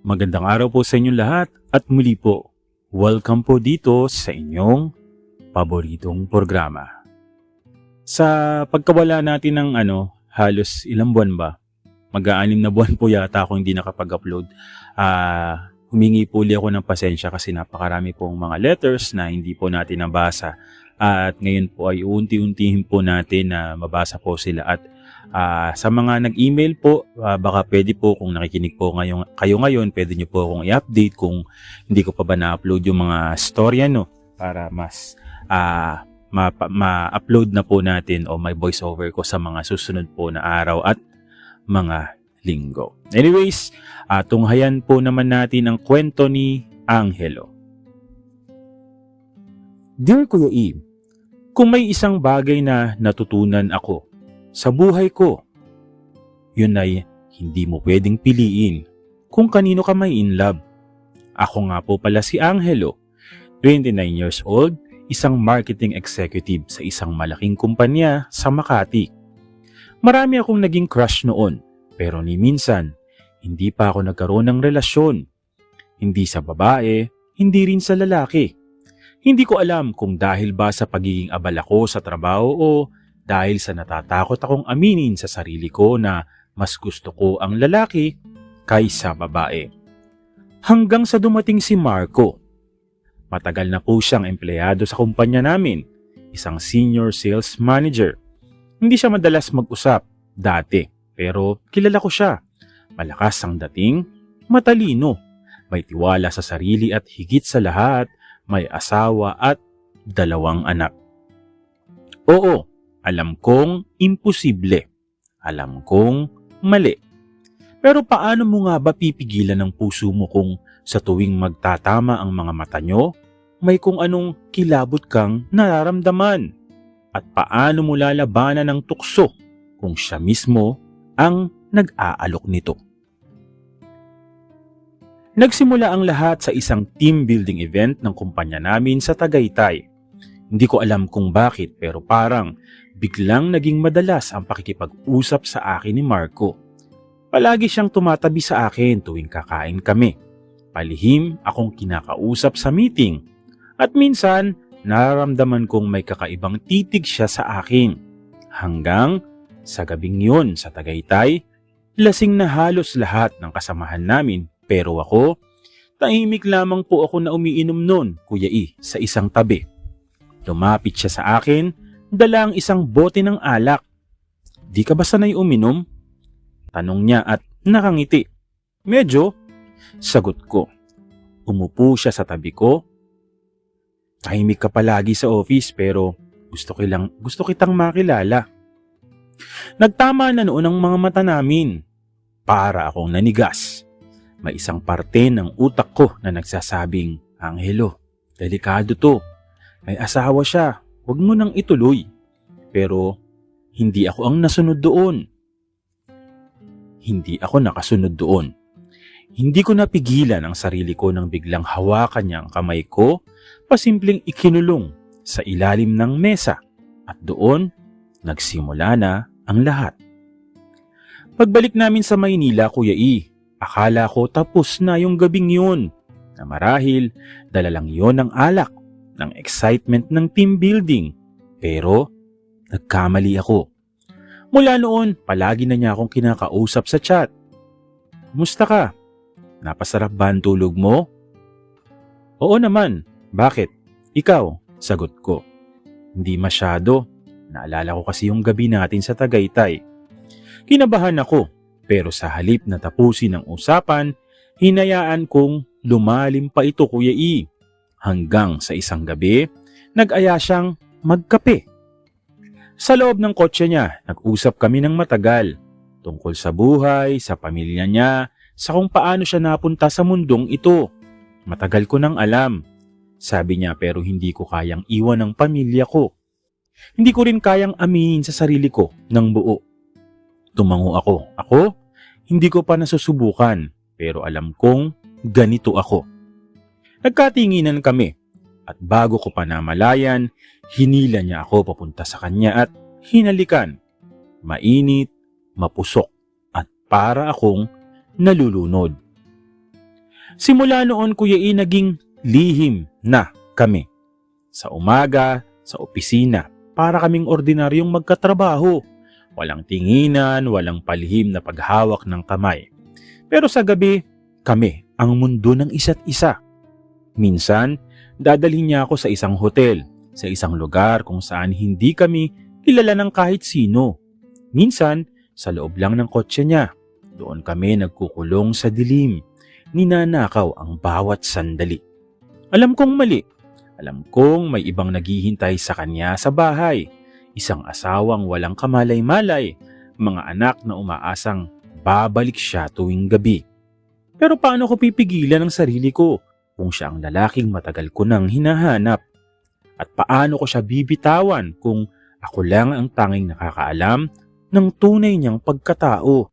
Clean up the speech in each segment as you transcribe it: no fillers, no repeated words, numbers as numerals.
Magandang araw po sa inyong lahat at muli po, welcome po dito sa inyong paboritong programa. Sa pagkawala natin ng halos ilang buwan ba? Mag-aanim na buwan po yata ako hindi nakapag-upload. Humingi po ulit ako ng pasensya kasi napakarami pong mga letters na hindi po natin nabasa. At ngayon po ay unti-untihin po natin na mabasa po sila. At sa mga nag-email po, baka pwede po kung nakikinig po kayo ngayon, pwede nyo po akong i-update kung hindi ko pa ba na-upload yung mga storya para mas ma-upload na po natin o may voiceover ko sa mga susunod po na araw at mga linggo. Anyways, tunghayan po naman natin ang kwento ni Angelo. Dear Kuya E, kung may isang bagay na natutunan ako sa buhay ko, yun ay hindi mo pwedeng piliin kung kanino ka may in love. Ako nga po pala si Angelo, 29 years old, isang marketing executive sa isang malaking kumpanya sa Makati. Marami akong naging crush noon, pero ni minsan, hindi pa ako nagkaroon ng relasyon. Hindi sa babae, hindi rin sa lalaki. Hindi ko alam kung dahil ba sa pagiging abala ko sa trabaho o dahil sa natatakot akong aminin sa sarili ko na mas gusto ko ang lalaki kaysa babae. Hanggang sa dumating si Marco. Matagal na po siyang empleyado sa kumpanya namin, isang senior sales manager. Hindi siya madalas mag-usap dati, pero kilala ko siya. Malakas ang dating, matalino, may tiwala sa sarili at higit sa lahat, may asawa at 2 anak. Oo, alam kong imposible. Alam kong mali. Pero paano mo nga ba pipigilan ang puso mo kung sa tuwing magtatama ang mga mata nyo, may kung anong kilabot kang nararamdaman? At paano mo lalabanan ang tukso kung siya mismo ang nag-aalok nito? Nagsimula ang lahat sa isang team building event ng kumpanya namin sa Tagaytay. Hindi ko alam kung bakit pero parang biglang naging madalas ang pakikipag-usap sa akin ni Marco. Palagi siyang tumatabi sa akin tuwing kakain kami. Palihim akong kinakausap sa meeting. At minsan, nararamdaman kong may kakaibang titig siya sa akin. Hanggang sa gabing yun sa Tagaytay, lasing na halos lahat ng kasamahan namin. Pero ako, tahimik lamang po ako na umiinom noon, Kuya E, sa isang tabi. Lumapit siya sa akin, dala ang isang bote ng alak. Di ka ba sanay uminom? Tanong niya at nakangiti. Medyo, sagot ko. Umupo siya sa tabi ko. Tahimik ka palagi sa office pero gusto kitang makilala. Nagtama na noon ang mga mata namin. Para akong nanigas. May isang parte ng utak ko na nagsasabing, Angelo, delikado to. May asawa siya. Huwag mo nang ituloy. Pero hindi ako ang nasunod doon. Hindi ako nakasunod doon. Hindi ko napigilan ang sarili ko nang biglang hawakan niya ang kamay ko, pasimpleng ikinulong sa ilalim ng mesa. At doon, nagsimula na ang lahat. Pagbalik namin sa Maynila, Kuya E, akala ko tapos na yung gabing yun. Na marahil, dala lang yon ng alak, ng excitement ng team building. Pero, nagkamali ako. Mula noon, palagi na niya akong kinakausap sa chat. Kumusta ka? Napasarap ba ang tulog mo? Oo naman. Bakit? Ikaw? Sagot ko. Hindi masyado. Naalala ko kasi yung gabi natin sa Tagaytay. Kinabahan ako, pero sa halip na tapusin ang usapan, hinayaan kong lumalim pa ito, Kuya E. Hanggang sa isang gabi, nag-aya siyang magkape. Sa loob ng kotse niya, nag-usap kami ng matagal. Tungkol sa buhay, sa pamilya niya, sa kung paano siya napunta sa mundong ito. Matagal ko nang alam. Sabi niya pero hindi ko kayang iwan ang pamilya ko. Hindi ko rin kayang aminin sa sarili ko ng buo. Tumango ako. Ako, hindi ko pa nasusubukan pero alam kong ganito ako. Nagkatinginan kami at bago ko pa namalayan, hinila niya ako papunta sa kanya at hinalikan. Mainit, mapusok at para akong nalulunod. Simula noon, Kuya E, naging lihim na kami. Sa umaga, sa opisina, para kaming ordinaryong magkatrabaho. Walang tinginan, walang palihim na paghawak ng kamay. Pero sa gabi, kami ang mundo ng isa't isa. Minsan, dadalhin niya ako sa isang hotel, sa isang lugar kung saan hindi kami kilala ng kahit sino. Minsan, sa loob lang ng kotse niya. Doon kami nagkukulong sa dilim. Ninanakaw ang bawat sandali. Alam kong mali. Alam kong may ibang naghihintay sa kanya sa bahay. Isang asawang walang kamalay-malay. Mga anak na umaasang babalik siya tuwing gabi. Pero paano ko pipigilan ang sarili ko kung siya ang lalaking matagal ko nang hinahanap? At paano ko siya bibitawan kung ako lang ang tanging nakakaalam ng tunay niyang pagkatao?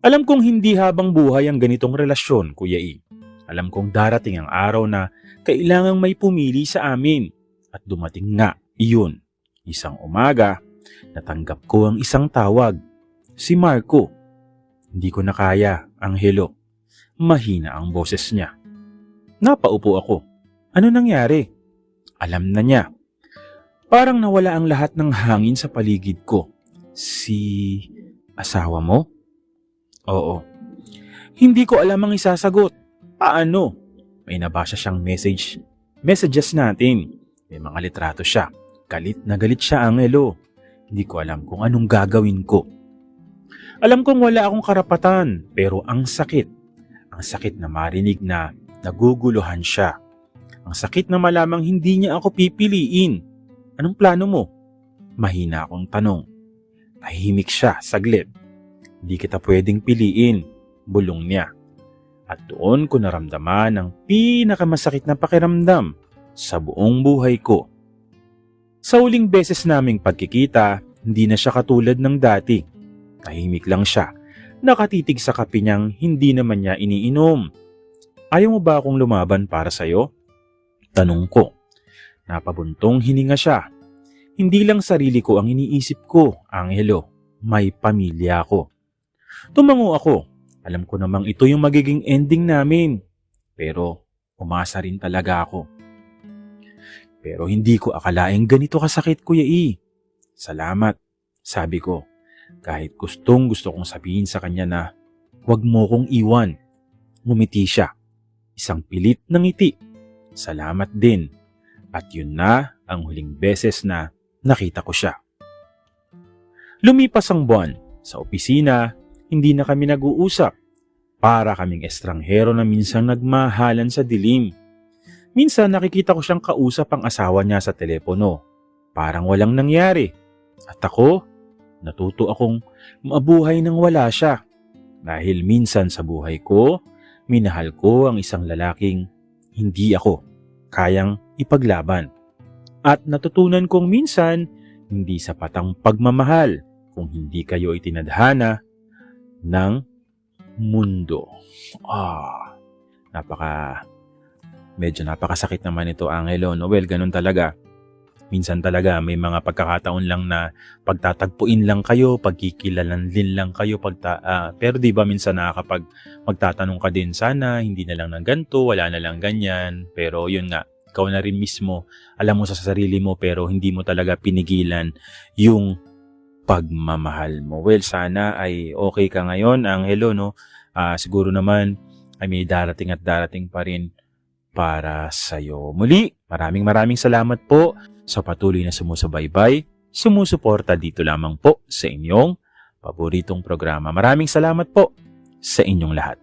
Alam kong hindi habang buhay ang ganitong relasyon, Kuya E. Alam kong darating ang araw na kailangang may pumili sa amin. At dumating nga iyon. Isang umaga, natanggap ko ang isang tawag. Si Marco. Hindi ko na kaya ang hello. Mahina ang boses niya. Napaupo ako. Ano nangyari? Alam na niya. Parang nawala ang lahat ng hangin sa paligid ko. Si asawa mo? Oo. Hindi ko alam ang isasagot. Paano? May nabasa siyang messages natin. May mga litrato siya. Galit na galit siya, Angelo. Hindi ko alam kung anong gagawin ko. Alam kong wala akong karapatan, pero ang sakit. Ang sakit na marinig na naguguluhan siya. Ang sakit na malamang hindi niya ako pipiliin. Anong plano mo? Mahina akong tanong. Tahimik siya saglit. Hindi kita pwedeng piliin, bulong niya. At doon ko naramdaman ang pinakamasakit na pakiramdam sa buong buhay ko. Sa huling beses naming pagkikita, hindi na siya katulad ng dati. Tahimik lang siya, nakatitig sa kape niyang hindi naman niya iniinom. Ayaw mo ba akong lumaban para sa'yo? Tanong ko. Napabuntong hininga siya. Hindi lang sarili ko ang iniisip ko, Angelo. May pamilya ako. Tumango ako. Alam ko namang ito yung magiging ending namin. Pero umasa rin talaga ako. Pero hindi ko akalaing ganito kasakit, Kuya E. Salamat, sabi ko. Kahit gusto kong sabihin sa kanya na huwag mo kong iwan. Ngumiti siya. Isang pilit na ngiti. Salamat din. At yun na ang huling beses na nakita ko siya. Lumipas ang buwan. Sa opisina, hindi na kami nag-uusap. Para kaming estranghero na minsan nagmahalan sa dilim. Minsan nakikita ko siyang kausap ang asawa niya sa telepono. Parang walang nangyari. At ako, natuto akong mabuhay nang wala siya. Dahil minsan sa buhay ko, minahal ko ang isang lalaking hindi ako kayang ipaglaban. At natutunan kong minsan, hindi sapat ang pagmamahal kung hindi kayo itinadhana ng mundo. Medyo napakasakit naman ito, Angelo. Well, ganun talaga. Minsan talaga may mga pagkakataon lang na pagtatagpuin lang kayo, pagkikilalan din lang kayo, pero di ba minsan nakakapag magtatanong ka din, sana hindi na lang ng ganito, wala na lang ganyan. Pero yun nga, ikaw na rin mismo, alam mo sa sarili mo pero hindi mo talaga pinigilan yung pagmamahal mo. Well, sana ay okay ka ngayon, Angelo, no? Siguro naman ay may darating at darating pa rin para sa'yo. Muli, maraming salamat po sa patuloy na sumusubaybay, sumusuporta dito lamang po sa inyong paboritong programa. Maraming salamat po sa inyong lahat.